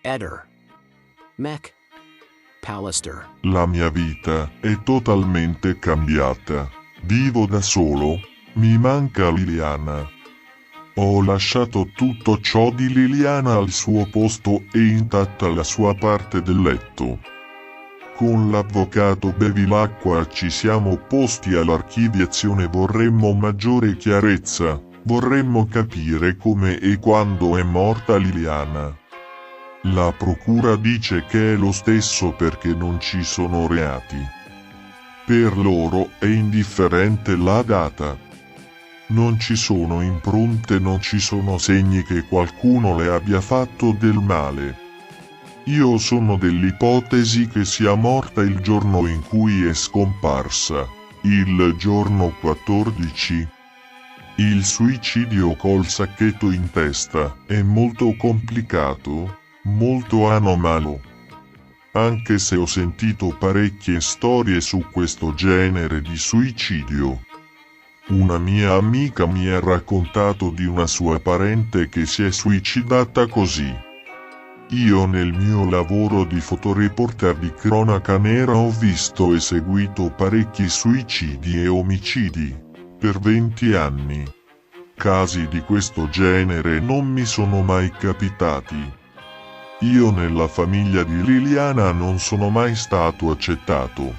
Eder. Mech. Pallister. La mia vita è totalmente cambiata. Vivo da solo. Mi manca Liliana. Ho lasciato tutto ciò di Liliana al suo posto e intatta la sua parte del letto. Con l'avvocato Bevilacqua ci siamo opposti all'archiviazione. Vorremmo maggiore chiarezza. Vorremmo capire come e quando è morta Liliana. La procura dice che è lo stesso perché non ci sono reati. Per loro è indifferente la data. Non ci sono impronte, non ci sono segni che qualcuno le abbia fatto del male. Io sono dell'ipotesi che sia morta il giorno in cui è scomparsa, il giorno 14. Il suicidio col sacchetto in testa è molto complicato, molto anomalo. Anche se ho sentito parecchie storie su questo genere di suicidio. Una mia amica mi ha raccontato di una sua parente che si è suicidata così. Io nel mio lavoro di fotoreporter di cronaca nera ho visto e seguito parecchi suicidi e omicidi. Per 20 anni. Casi di questo genere non mi sono mai capitati. Io nella famiglia di Liliana non sono mai stato accettato.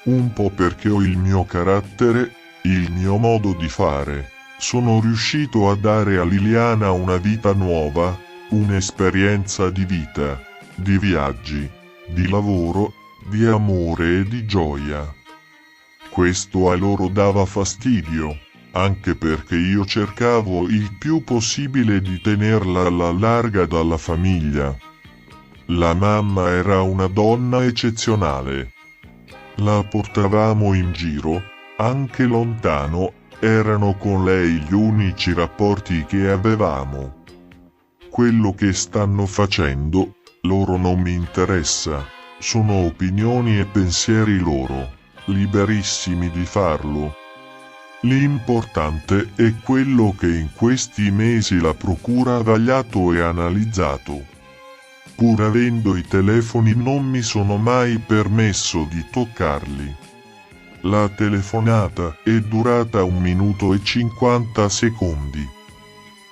Un po' perché ho il mio carattere, il mio modo di fare. Sono riuscito a dare a Liliana una vita nuova, un'esperienza di vita, di viaggi, di lavoro, di amore e di gioia. Questo a loro dava fastidio, anche perché io cercavo il più possibile di tenerla alla larga dalla famiglia. La mamma era una donna eccezionale. La portavamo in giro, anche lontano, erano con lei gli unici rapporti che avevamo. Quello che stanno facendo, loro non mi interessa, sono opinioni e pensieri loro. Liberissimi di farlo. L'importante è quello che in questi mesi la procura ha vagliato e analizzato. Pur avendo i telefoni non mi sono mai permesso di toccarli. La telefonata è durata 1 minuto e 50 secondi.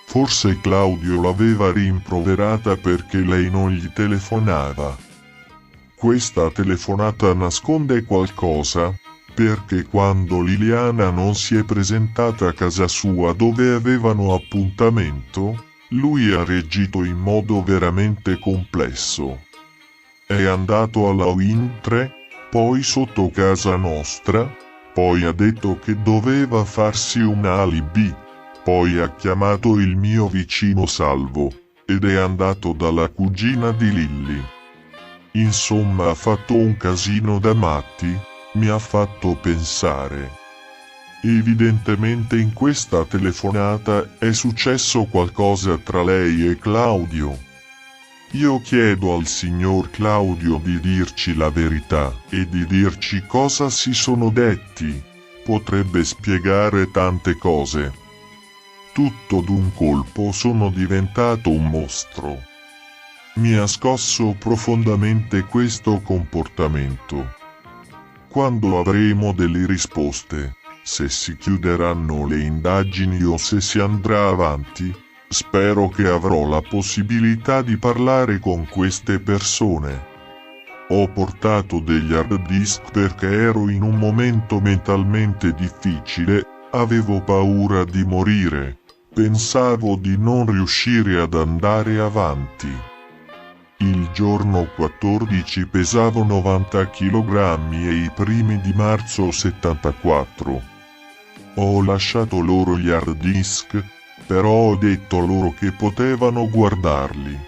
Forse Claudio l'aveva rimproverata perché lei non gli telefonava. Questa telefonata nasconde qualcosa, perché quando Liliana non si è presentata a casa sua dove avevano appuntamento, lui ha reagito in modo veramente complesso. È andato alla Wind-Tre, poi sotto casa nostra, poi ha detto che doveva farsi un alibi, poi ha chiamato il mio vicino Salvo, ed è andato dalla cugina di Lilli. Insomma ha fatto un casino da matti, mi ha fatto pensare. Evidentemente in questa telefonata è successo qualcosa tra lei e Claudio. Io chiedo al signor Claudio di dirci la verità e di dirci cosa si sono detti. Potrebbe spiegare tante cose. Tutto d'un colpo sono diventato un mostro. Mi ha scosso profondamente questo comportamento. Quando avremo delle risposte, se si chiuderanno le indagini o se si andrà avanti, spero che avrò la possibilità di parlare con queste persone. Ho portato degli hard disk perché ero in un momento mentalmente difficile, avevo paura di morire, pensavo di non riuscire ad andare avanti. Il giorno 14 pesavo 90 kg e i primi di marzo 74. Ho lasciato loro gli hard disk, però ho detto loro che potevano guardarli.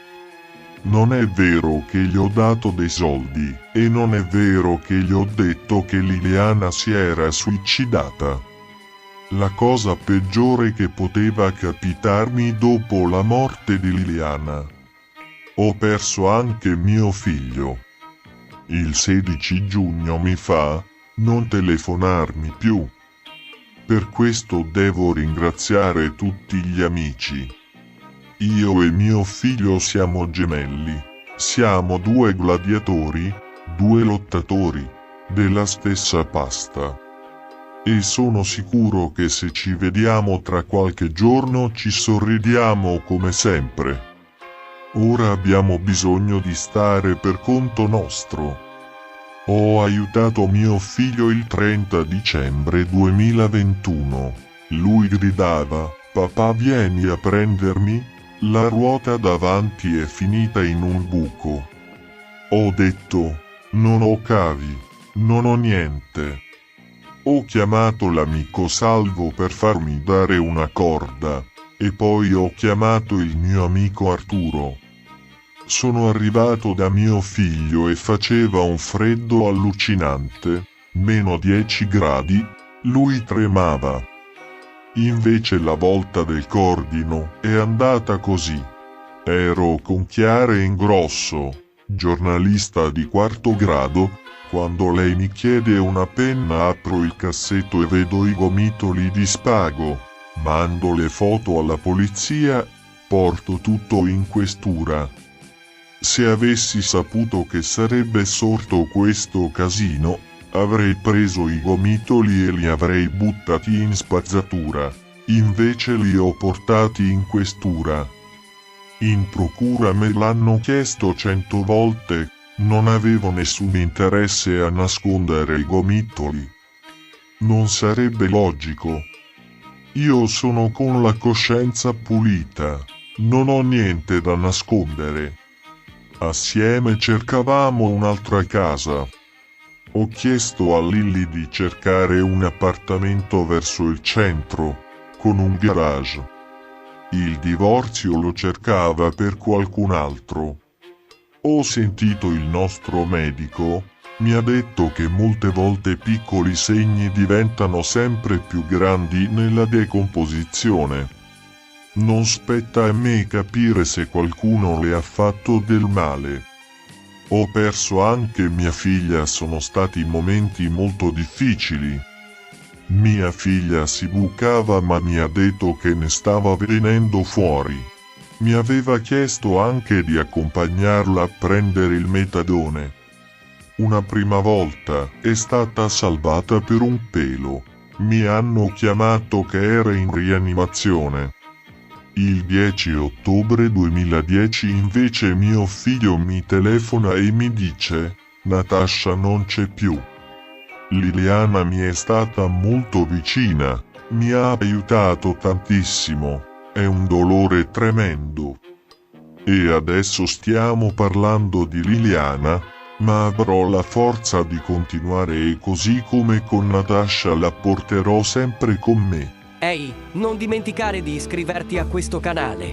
Non è vero che gli ho dato dei soldi, e non è vero che gli ho detto che Liliana si era suicidata. La cosa peggiore che poteva capitarmi dopo la morte di Liliana. Ho perso anche mio figlio. Il 16 giugno mi fa, non telefonarmi più. Per questo devo ringraziare tutti gli amici. Io e mio figlio siamo gemelli. Siamo due gladiatori, due lottatori, della stessa pasta. E sono sicuro che se ci vediamo tra qualche giorno ci sorridiamo come sempre. Ora abbiamo bisogno di stare per conto nostro. Ho aiutato mio figlio il 30 dicembre 2021. Lui gridava, papà vieni a prendermi, la ruota davanti è finita in un buco. Ho detto, non ho cavi, non ho niente. Ho chiamato l'amico Salvo per farmi dare una corda, e poi ho chiamato il mio amico Arturo. Sono arrivato da mio figlio e faceva un freddo allucinante, -10 gradi, lui tremava. Invece la volta del cordino è andata così. Ero con Chiara Ingrosso, giornalista di quarto grado, quando lei mi chiede una penna apro il cassetto e vedo i gomitoli di Spago, mando le foto alla polizia, porto tutto in questura. Se avessi saputo che sarebbe sorto questo casino, avrei preso i gomitoli e li avrei buttati in spazzatura, invece li ho portati in questura. In procura me l'hanno chiesto 100 volte, non avevo nessun interesse a nascondere i gomitoli. Non sarebbe logico. Io sono con la coscienza pulita, non ho niente da nascondere. Assieme cercavamo un'altra casa. Ho chiesto a Lilly di cercare un appartamento verso il centro, con un garage. Il divorzio lo cercava per qualcun altro. Ho sentito il nostro medico, mi ha detto che molte volte piccoli segni diventano sempre più grandi nella decomposizione. Non spetta a me capire se qualcuno le ha fatto del male. Ho perso anche mia figlia, sono stati momenti molto difficili. Mia figlia si bucava ma mi ha detto che ne stava venendo fuori. Mi aveva chiesto anche di accompagnarla a prendere il metadone. Una prima volta è stata salvata per un pelo. Mi hanno chiamato che era in rianimazione. Il 10 ottobre 2010 invece mio figlio mi telefona e mi dice, Natasha non c'è più. Liliana mi è stata molto vicina, mi ha aiutato tantissimo, è un dolore tremendo. E adesso stiamo parlando di Liliana, ma avrò la forza di continuare e così come con Natasha la porterò sempre con me. Ehi, non dimenticare di iscriverti a questo canale.